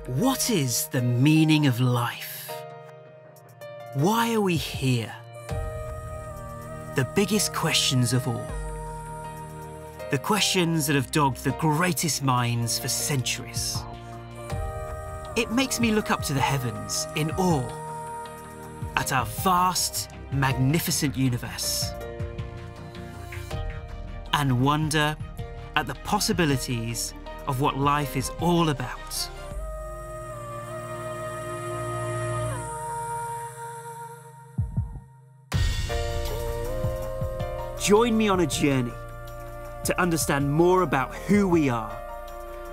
What is the meaning of life? Why are we here? The biggest questions of all. The questions that have dogged the greatest minds for centuries. It makes me look up to the heavens in awe at our vast, magnificent universe and wonder at the possibilities of what life is all about. Join me on a journey to understand more about who we are,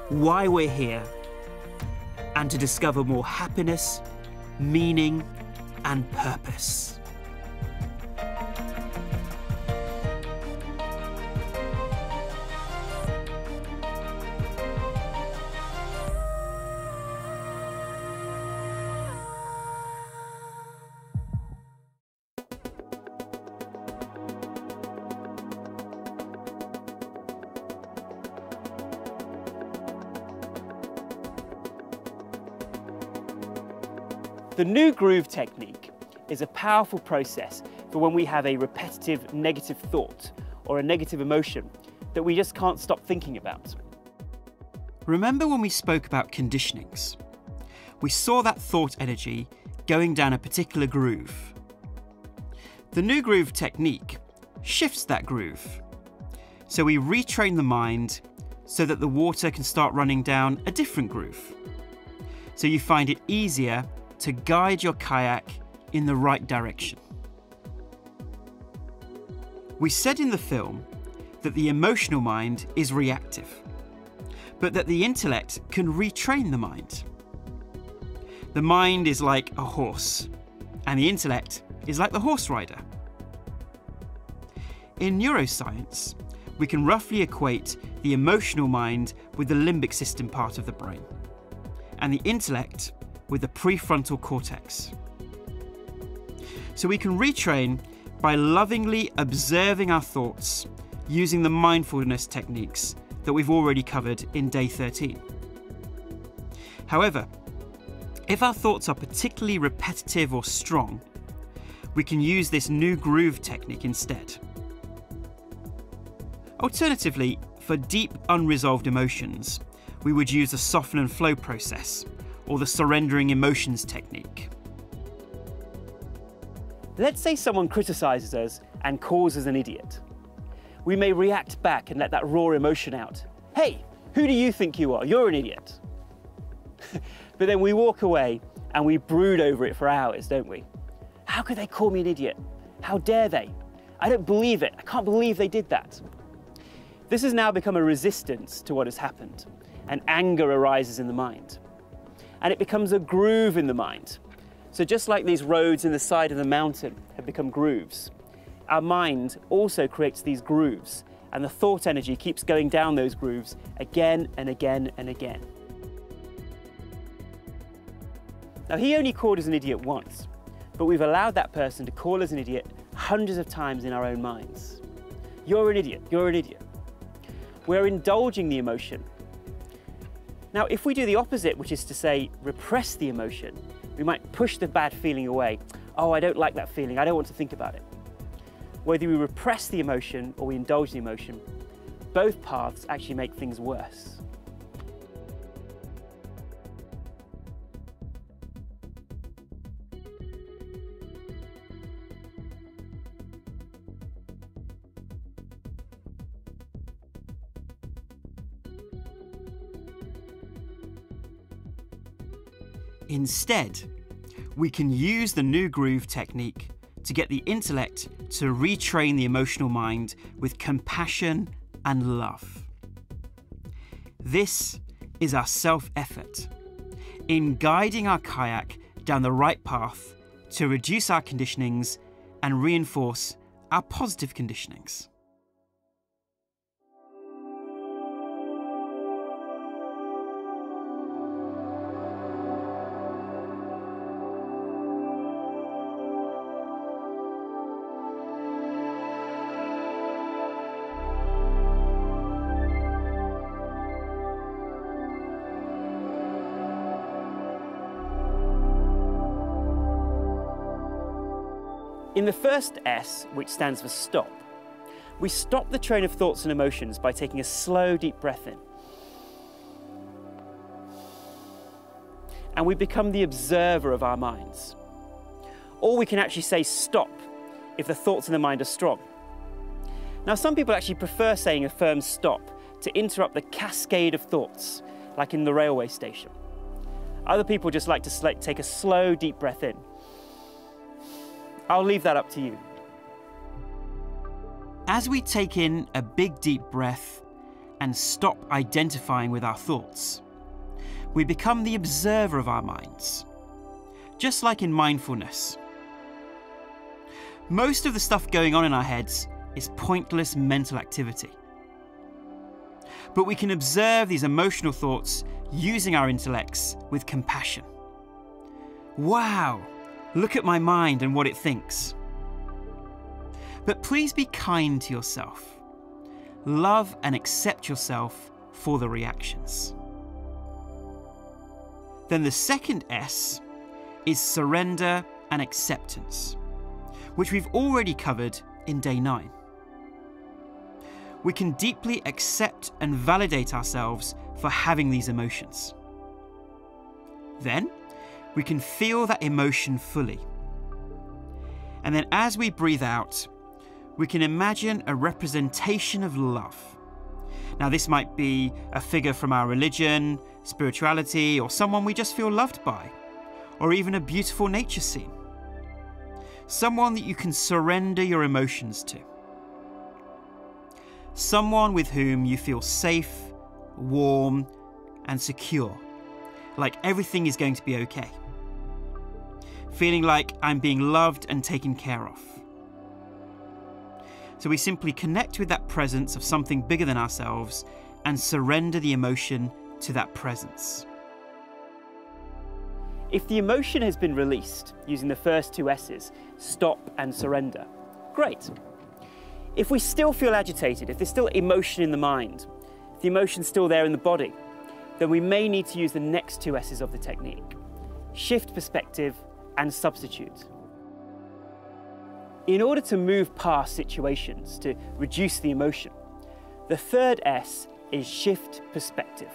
why we're here, and to discover more happiness, meaning, and purpose. The new groove technique is a powerful process for when we have a repetitive negative thought or a negative emotion that we just can't stop thinking about. Remember when we spoke about conditionings? We saw that thought energy going down a particular groove. The new groove technique shifts that groove. So we retrain the mind so that the water can start running down a different groove. So you find it easier to guide your kayak in the right direction. We said in the film that the emotional mind is reactive, but that the intellect can retrain the mind. The mind is like a horse, and the intellect is like the horse rider. In neuroscience, we can roughly equate the emotional mind with the limbic system part of the brain, and the intellect with the prefrontal cortex. So we can retrain by lovingly observing our thoughts using the mindfulness techniques that we've already covered in day 13. However, if our thoughts are particularly repetitive or strong, we can use this new groove technique instead. Alternatively, for deep unresolved emotions, we would use the soften and flow process, or the surrendering emotions technique. Let's say someone criticizes us and calls us an idiot. We may react back and let that raw emotion out. Hey, who do you think you are? You're an idiot. But then we walk away and we brood over it for hours, don't we? How could they call me an idiot? How dare they? I don't believe it. I can't believe they did that. This has now become a resistance to what has happened, and anger arises in the mind. And it becomes a groove in the mind. So just like these roads in the side of the mountain have become grooves, our mind also creates these grooves, and the thought energy keeps going down those grooves again and again and again. Now, he only called us an idiot once, but we've allowed that person to call us an idiot hundreds of times in our own minds. You're an idiot, you're an idiot. We're indulging the emotion. Now, if we do the opposite, which is to say, repress the emotion, we might push the bad feeling away. Oh, I don't like that feeling, I don't want to think about it. Whether we repress the emotion or we indulge the emotion, both paths actually make things worse. Instead, we can use the new groove technique to get the intellect to retrain the emotional mind with compassion and love. This is our self-effort in guiding our kayak down the right path to reduce our conditionings and reinforce our positive conditionings. In the first S, which stands for stop, we stop the train of thoughts and emotions by taking a slow, deep breath in. And we become the observer of our minds. Or we can actually say stop if the thoughts in the mind are strong. Now, some people actually prefer saying a firm stop to interrupt the cascade of thoughts, like in the railway station. Other people just like to take a slow, deep breath in. I'll leave that up to you. As we take in a big deep breath and stop identifying with our thoughts, we become the observer of our minds, just like in mindfulness. Most of the stuff going on in our heads is pointless mental activity. But we can observe these emotional thoughts using our intellects with compassion. Wow, look at my mind and what it thinks. But please be kind to yourself. Love and accept yourself for the reactions. Then the second S is surrender and acceptance, which we've already covered in day 9. We can deeply accept and validate ourselves for having these emotions. Then we can feel that emotion fully. And then as we breathe out, we can imagine a representation of love. Now, this might be a figure from our religion, spirituality, or someone we just feel loved by, or even a beautiful nature scene. Someone that you can surrender your emotions to. Someone with whom you feel safe, warm, and secure, like everything is going to be okay. Feeling like I'm being loved and taken care of. So we simply connect with that presence of something bigger than ourselves and surrender the emotion to that presence. If the emotion has been released using the first 2 S's, stop and surrender, great. If we still feel agitated, if there's still emotion in the mind, if the emotion's still there in the body, then we may need to use the next 2 S's of the technique: shift perspective and substitute. In order to move past situations, to reduce the emotion, the third S is shift perspective.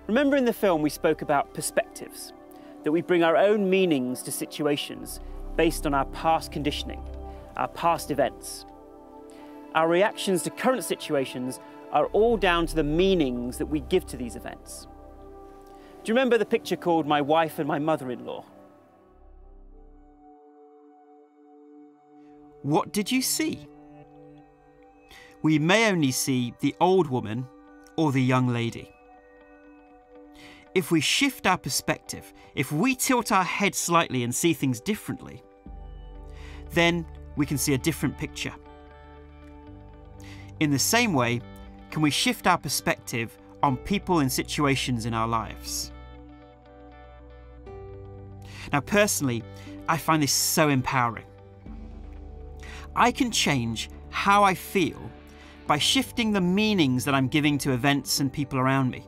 Remember in the film we spoke about perspectives, that we bring our own meanings to situations based on our past conditioning, our past events. Our reactions to current situations are all down to the meanings that we give to these events. Do you remember the picture called My Wife and My Mother-in-Law? What did you see? We may only see the old woman or the young lady. If we shift our perspective, if we tilt our head slightly and see things differently, then we can see a different picture. In the same way, can we shift our perspective on people and situations in our lives? Now, personally, I find this so empowering. I can change how I feel by shifting the meanings that I'm giving to events and people around me.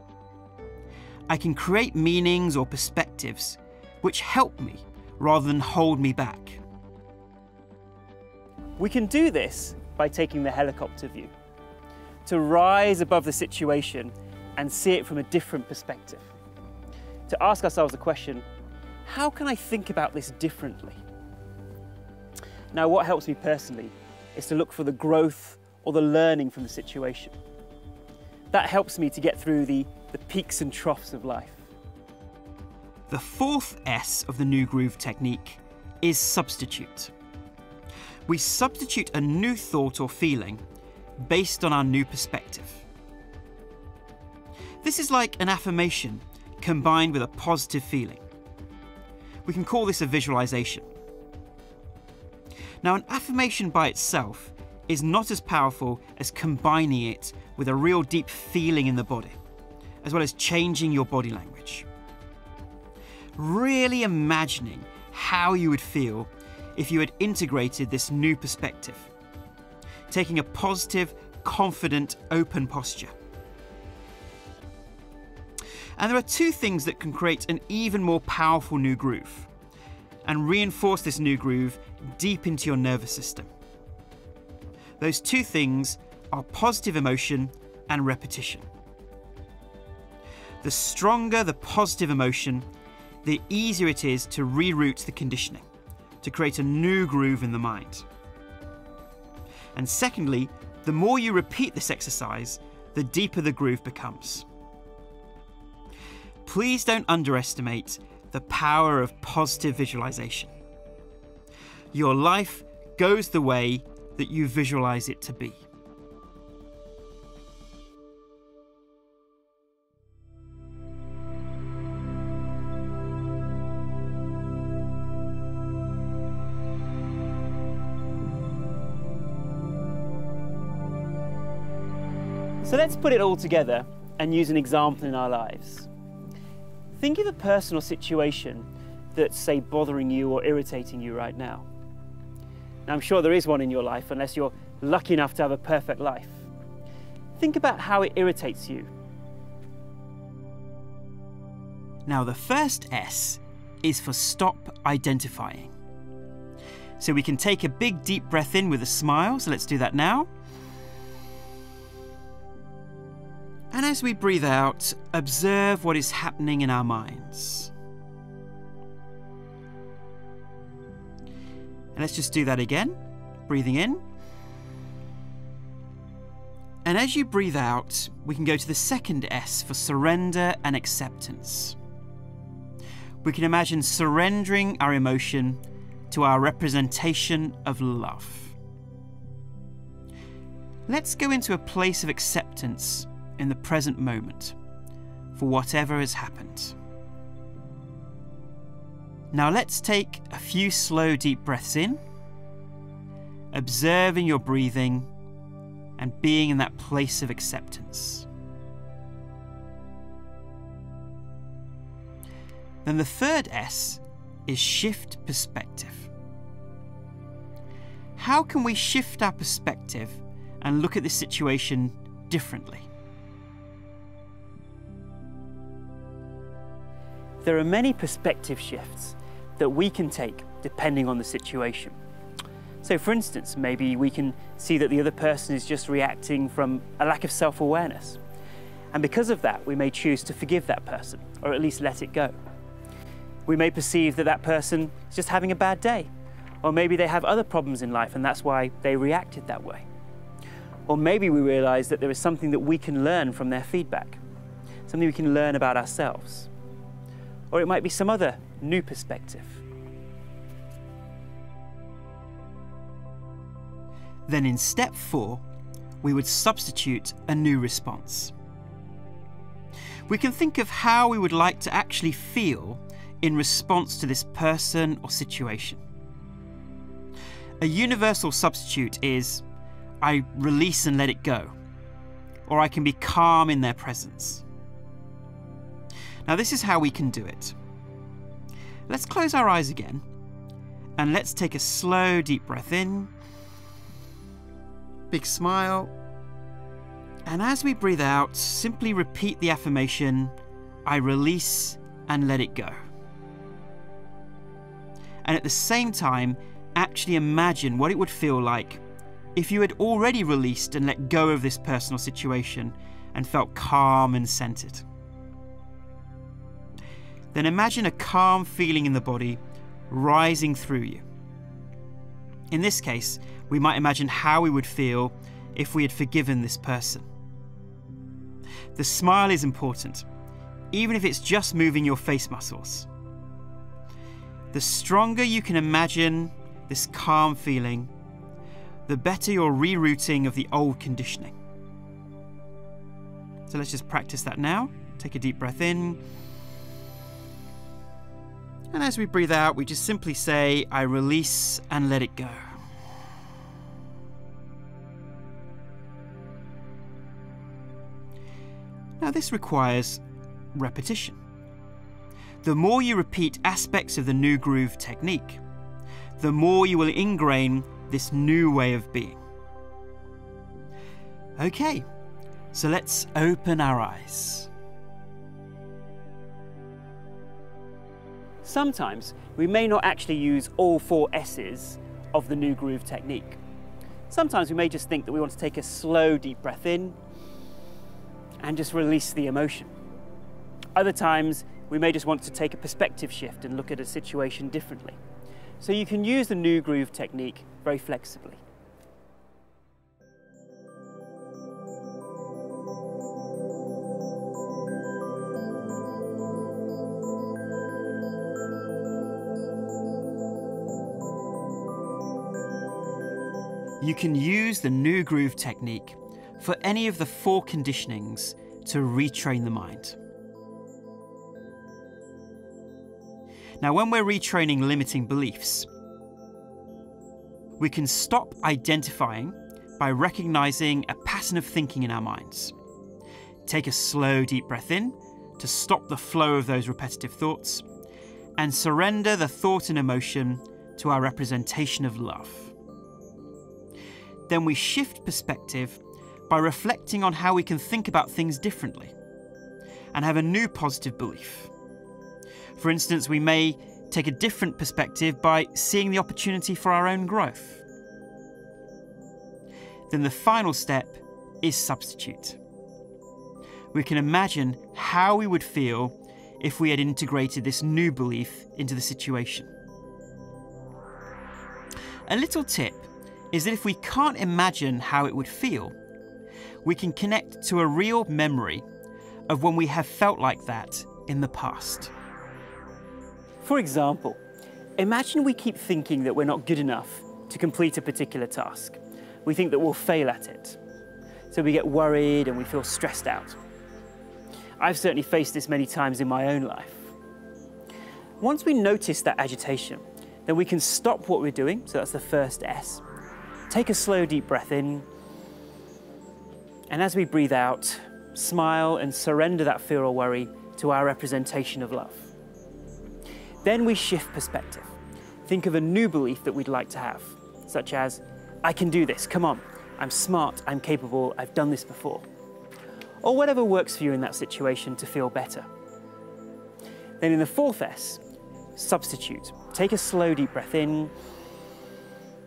I can create meanings or perspectives which help me rather than hold me back. We can do this by taking the helicopter view, to rise above the situation and see it from a different perspective. To ask ourselves the question, how can I think about this differently? Now, what helps me personally is to look for the growth or the learning from the situation. That helps me to get through the peaks and troughs of life. The fourth S of the New Groove technique is substitute. We substitute a new thought or feeling based on our new perspective. This is like an affirmation combined with a positive feeling. We can call this a visualization. Now, an affirmation by itself is not as powerful as combining it with a real deep feeling in the body, as well as changing your body language. Really imagining how you would feel if you had integrated this new perspective, taking a positive, confident, open posture. And there are 2 things that can create an even more powerful new groove. and reinforce this new groove deep into your nervous system. Those two things are positive emotion and repetition. The stronger the positive emotion, the easier it is to reroute the conditioning, to create a new groove in the mind. And secondly, the more you repeat this exercise, the deeper the groove becomes. Please don't underestimate the power of positive visualization. Your life goes the way that you visualize it to be. So let's put it all together and use an example in our lives. Think of a personal situation that's, say, bothering you or irritating you right now. Now, I'm sure there is one in your life, unless you're lucky enough to have a perfect life. Think about how it irritates you. Now, the first S is for stop identifying. So we can take a big deep breath in with a smile, so let's do that now. And as we breathe out, observe what is happening in our minds. And let's just do that again, breathing in. And as you breathe out, we can go to the second S for surrender and acceptance. We can imagine surrendering our emotion to our representation of love. Let's go into a place of acceptance in the present moment for whatever has happened. Now let's take a few slow deep breaths in, observing your breathing and being in that place of acceptance. Then the third S is shift perspective. How can we shift our perspective and look at this situation differently? There are many perspective shifts that we can take depending on the situation. So for instance, maybe we can see that the other person is just reacting from a lack of self-awareness. And because of that, we may choose to forgive that person, or at least let it go. We may perceive that that person is just having a bad day, or maybe they have other problems in life and that's why they reacted that way. Or maybe we realize that there is something that we can learn from their feedback, something we can learn about ourselves. Or it might be some other new perspective. Then in step 4, we would substitute a new response. We can think of how we would like to actually feel in response to this person or situation. A universal substitute is, I release and let it go, or I can be calm in their presence. Now this is how we can do it. Let's close our eyes again and let's take a slow deep breath in, big smile, and as we breathe out, simply repeat the affirmation, I release and let it go. And at the same time, actually imagine what it would feel like if you had already released and let go of this personal situation and felt calm and centered. Then imagine a calm feeling in the body rising through you. In this case, we might imagine how we would feel if we had forgiven this person. The smile is important, even if it's just moving your face muscles. The stronger you can imagine this calm feeling, the better your rerouting of the old conditioning. So let's just practice that now. Take a deep breath in. And as we breathe out, we just simply say, I release and let it go. Now this requires repetition. The more you repeat aspects of the new groove technique, the more you will ingrain this new way of being. Okay, so let's open our eyes. Sometimes we may not actually use all 4 S's of the new groove technique. Sometimes we may just think that we want to take a slow, deep breath in and just release the emotion. Other times, we may just want to take a perspective shift and look at a situation differently. So you can use the new groove technique very flexibly. You can use the new groove technique for any of the 4 conditionings to retrain the mind. Now, when we're retraining limiting beliefs, we can stop identifying by recognizing a pattern of thinking in our minds. Take a slow, deep breath in to stop the flow of those repetitive thoughts and surrender the thought and emotion to our representation of love. Then we shift perspective by reflecting on how we can think about things differently and have a new positive belief. For instance, we may take a different perspective by seeing the opportunity for our own growth. Then the final step is substitute. We can imagine how we would feel if we had integrated this new belief into the situation. A little tip is that if we can't imagine how it would feel, we can connect to a real memory of when we have felt like that in the past. For example, imagine we keep thinking that we're not good enough to complete a particular task. We think that we'll fail at it. So we get worried and we feel stressed out. I've certainly faced this many times in my own life. Once we notice that agitation, then we can stop what we're doing, so that's the first S. Take a slow, deep breath in, and as we breathe out, smile and surrender that fear or worry to our representation of love. Then we shift perspective. Think of a new belief that we'd like to have, such as, I can do this, come on, I'm smart, I'm capable, I've done this before. Or whatever works for you in that situation to feel better. Then in the 4th S, substitute. Take a slow, deep breath in,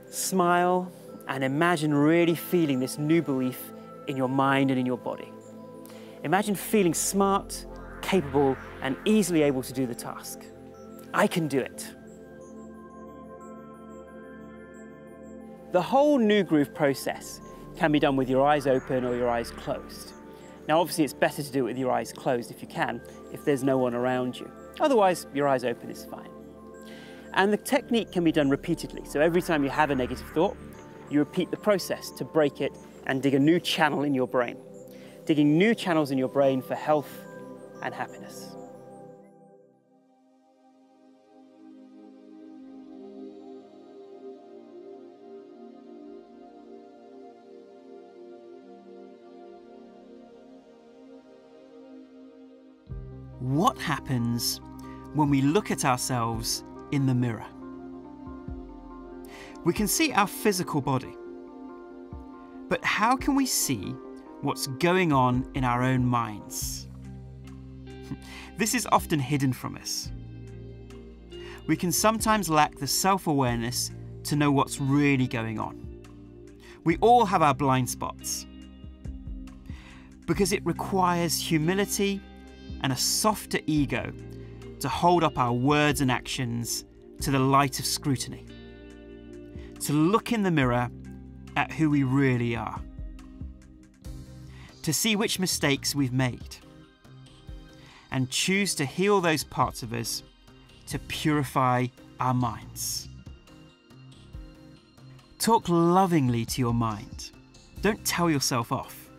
smile, and imagine really feeling this new belief in your mind and in your body. Imagine feeling smart, capable, and easily able to do the task. I can do it. The whole new groove process can be done with your eyes open or your eyes closed. Now, obviously, it's better to do it with your eyes closed if you can, if there's no one around you. Otherwise, your eyes open is fine. And the technique can be done repeatedly. So every time you have a negative thought, you repeat the process to break it and dig a new channel in your brain. Digging new channels in your brain for health and happiness. What happens when we look at ourselves in the mirror? We can see our physical body, but how can we see what's going on in our own minds? This is often hidden from us. We can sometimes lack the self-awareness to know what's really going on. We all have our blind spots, because it requires humility and a softer ego to hold up our words and actions to the light of scrutiny, to look in the mirror at who we really are, to see which mistakes we've made, and choose to heal those parts of us to purify our minds. Talk lovingly to your mind. Don't tell yourself off.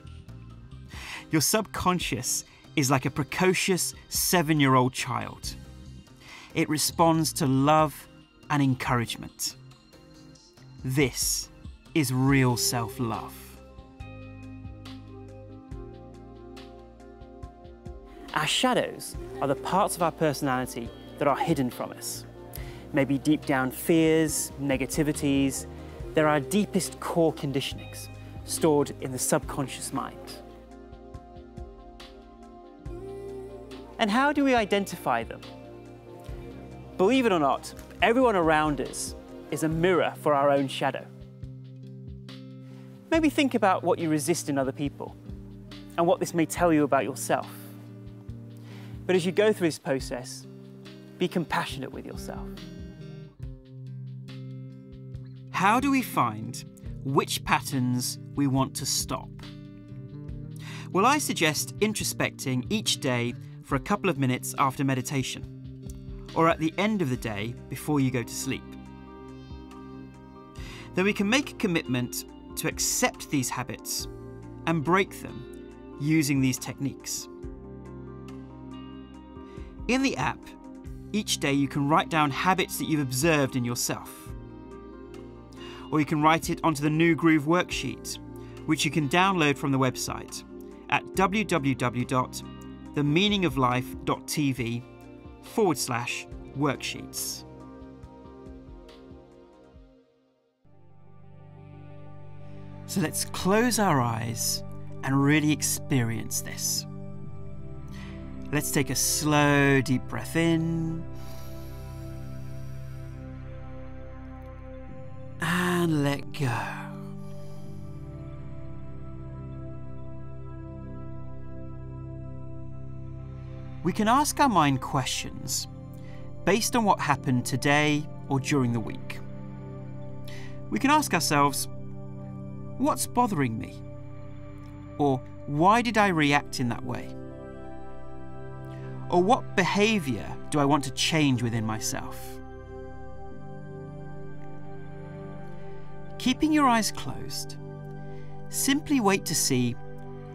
Your subconscious is like a precocious 7-year-old child. It responds to love and encouragement. This is real self-love. Our shadows are the parts of our personality that are hidden from us. Maybe deep down fears, negativities. They're our deepest core conditionings, stored in the subconscious mind. And how do we identify them? Believe it or not, everyone around us is a mirror for our own shadow. Maybe think about what you resist in other people and what this may tell you about yourself. But as you go through this process, be compassionate with yourself. How do we find which patterns we want to stop? Well, I suggest introspecting each day for a couple of minutes after meditation, or at the end of the day before you go to sleep. Then we can make a commitment to accept these habits and break them using these techniques. In the app, each day you can write down habits that you've observed in yourself. Or you can write it onto the New Groove worksheet, which you can download from the website at www.TheMeaningofLife.tv/worksheets. So let's close our eyes and really experience this. Let's take a slow, deep breath in and let go. We can ask our mind questions based on what happened today or during the week. We can ask ourselves, what's bothering me? Or why did I react in that way? Or what behaviour do I want to change within myself? Keeping your eyes closed, simply wait to see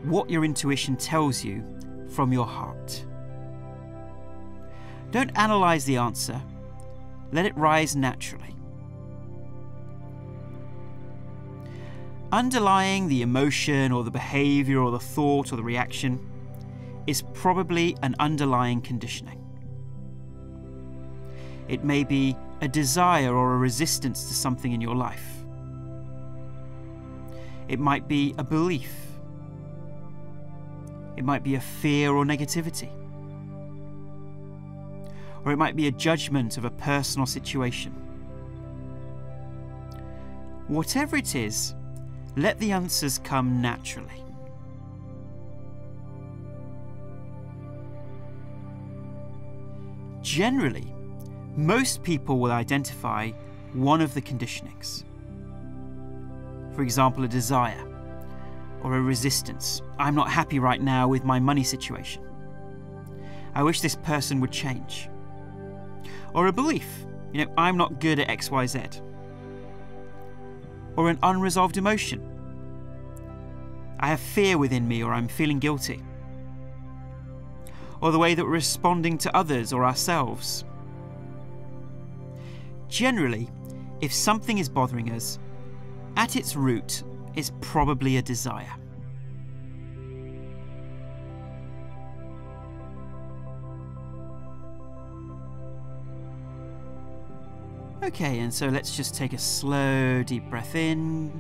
what your intuition tells you from your heart. Don't analyse the answer, let it rise naturally. Underlying the emotion or the behaviour or the thought or the reaction is probably an underlying conditioning. It may be a desire or a resistance to something in your life. It might be a belief. It might be a fear or negativity. Or it might be a judgment of a person or situation. Whatever it is, let the answers come naturally. Generally, most people will identify one of the conditionings. For example, a desire or a resistance. I'm not happy right now with my money situation. I wish this person would change. Or a belief, I'm not good at XYZ. Or an unresolved emotion. I have fear within me, or I'm feeling guilty. Or the way that we're responding to others or ourselves. Generally, if something is bothering us, at its root is probably a desire. Okay, and so let's just take a slow, deep breath in.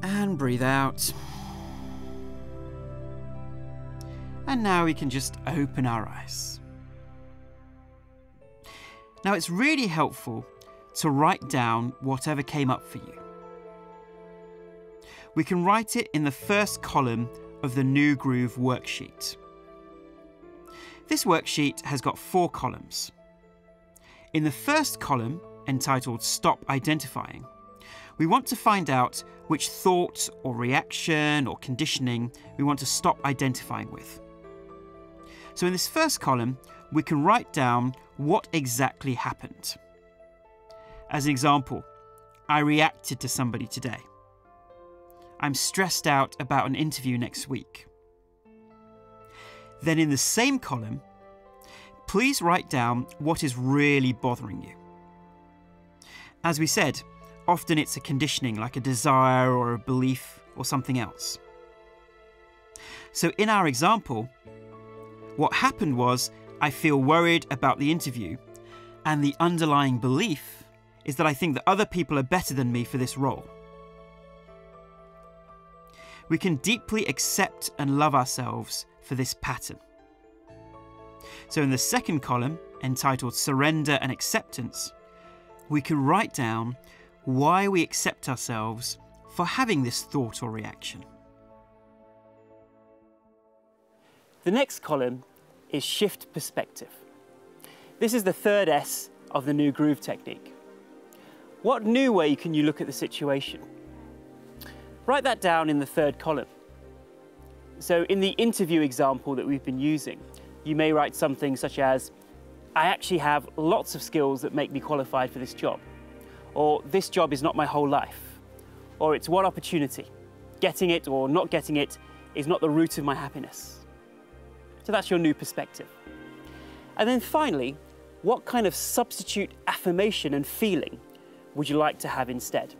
And breathe out. And now we can just open our eyes. Now it's really helpful to write down whatever came up for you. We can write it in the first column of the New Groove worksheet. This worksheet has got 4 columns. In the first column, entitled Stop Identifying, we want to find out which thought or reaction or conditioning we want to stop identifying with. So in this first column, we can write down what exactly happened. As an example, I reacted to somebody today. I'm stressed out about an interview next week. Then in the same column, please write down what is really bothering you. As we said, often it's a conditioning like a desire or a belief or something else. So in our example, what happened was I feel worried about the interview, and the underlying belief is that I think that other people are better than me for this role. We can deeply accept and love ourselves for this pattern. So in the second column, entitled Surrender and Acceptance, we can write down why we accept ourselves for having this thought or reaction. The next column is Shift Perspective. This is the third S of the new groove technique. What new way can you look at the situation? Write that down in the third column. So in the interview example that we've been using, you may write something such as, I actually have lots of skills that make me qualified for this job. Or this job is not my whole life. Or it's one opportunity. Getting it or not getting it is not the root of my happiness. So that's your new perspective. And then finally, what kind of substitute affirmation and feeling would you like to have instead?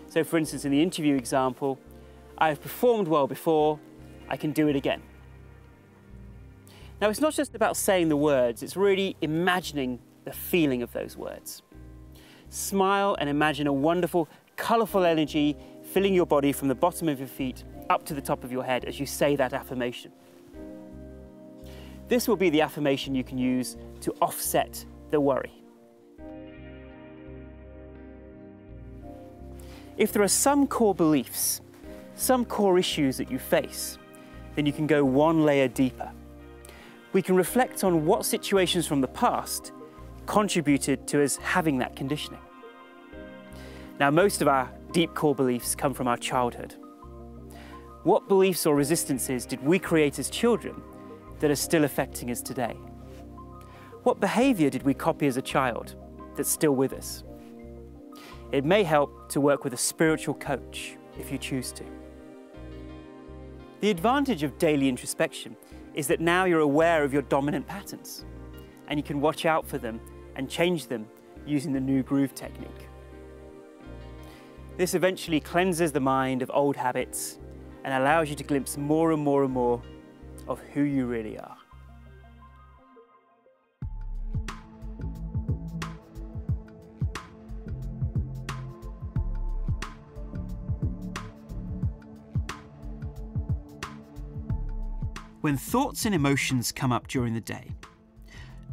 So for instance, in the interview example, I have performed well before, I can do it again. Now, it's not just about saying the words, it's really imagining the feeling of those words. Smile and imagine a wonderful, colourful energy filling your body from the bottom of your feet up to the top of your head as you say that affirmation. This will be the affirmation you can use to offset the worry. If there are some core beliefs, some core issues that you face, then you can go one layer deeper. We can reflect on what situations from the past contributed to us having that conditioning. Now, most of our deep core beliefs come from our childhood. What beliefs or resistances did we create as children that are still affecting us today? What behaviour did we copy as a child that's still with us? It may help to work with a spiritual coach if you choose to. The advantage of daily introspection is that now you're aware of your dominant patterns and you can watch out for them and change them using the new groove technique. This eventually cleanses the mind of old habits and allows you to glimpse more and more and more of who you really are. When thoughts and emotions come up during the day,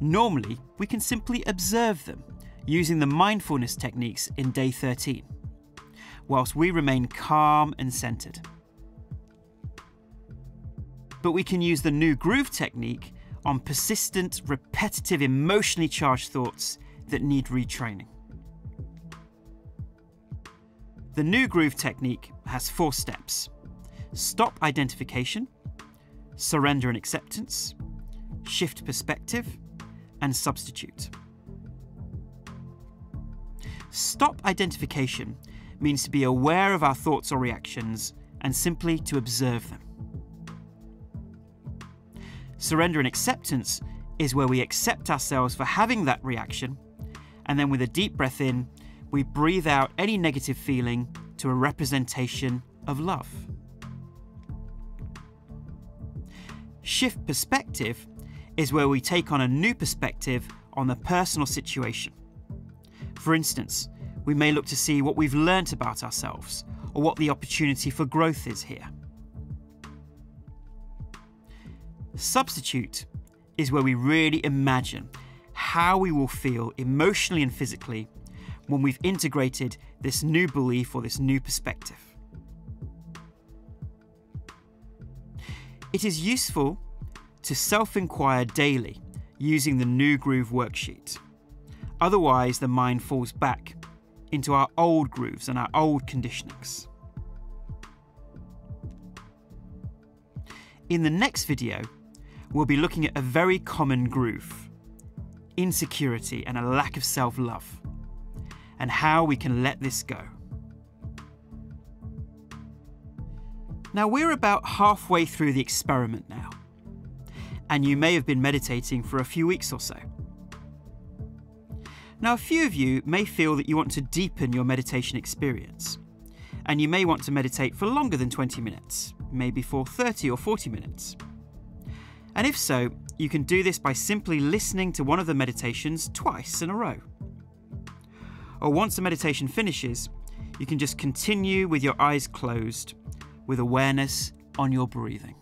normally we can simply observe them using the mindfulness techniques in day 13, whilst we remain calm and centered. But we can use the new groove technique on persistent, repetitive, emotionally charged thoughts that need retraining. The new groove technique has 4 steps: stop identification, surrender and acceptance, shift perspective, and substitute. Stop identification means to be aware of our thoughts or reactions and simply to observe them. Surrender and acceptance is where we accept ourselves for having that reaction, and then with a deep breath in, we breathe out any negative feeling to a representation of love. Shift perspective is where we take on a new perspective on the personal situation. For instance, we may look to see what we've learnt about ourselves or what the opportunity for growth is here. Substitute is where we really imagine how we will feel emotionally and physically when we've integrated this new belief or this new perspective. It is useful to self-inquire daily using the new groove worksheet. Otherwise, the mind falls back into our old grooves and our old conditionings. In the next video, we'll be looking at a very common groove: insecurity and a lack of self-love, and how we can let this go. Now, we're about halfway through the experiment now, and you may have been meditating for a few weeks or so. Now, a few of you may feel that you want to deepen your meditation experience, and you may want to meditate for longer than 20 minutes, maybe for 30 or 40 minutes. And if so, you can do this by simply listening to one of the meditations twice in a row. Or once the meditation finishes, you can just continue with your eyes closed with awareness on your breathing.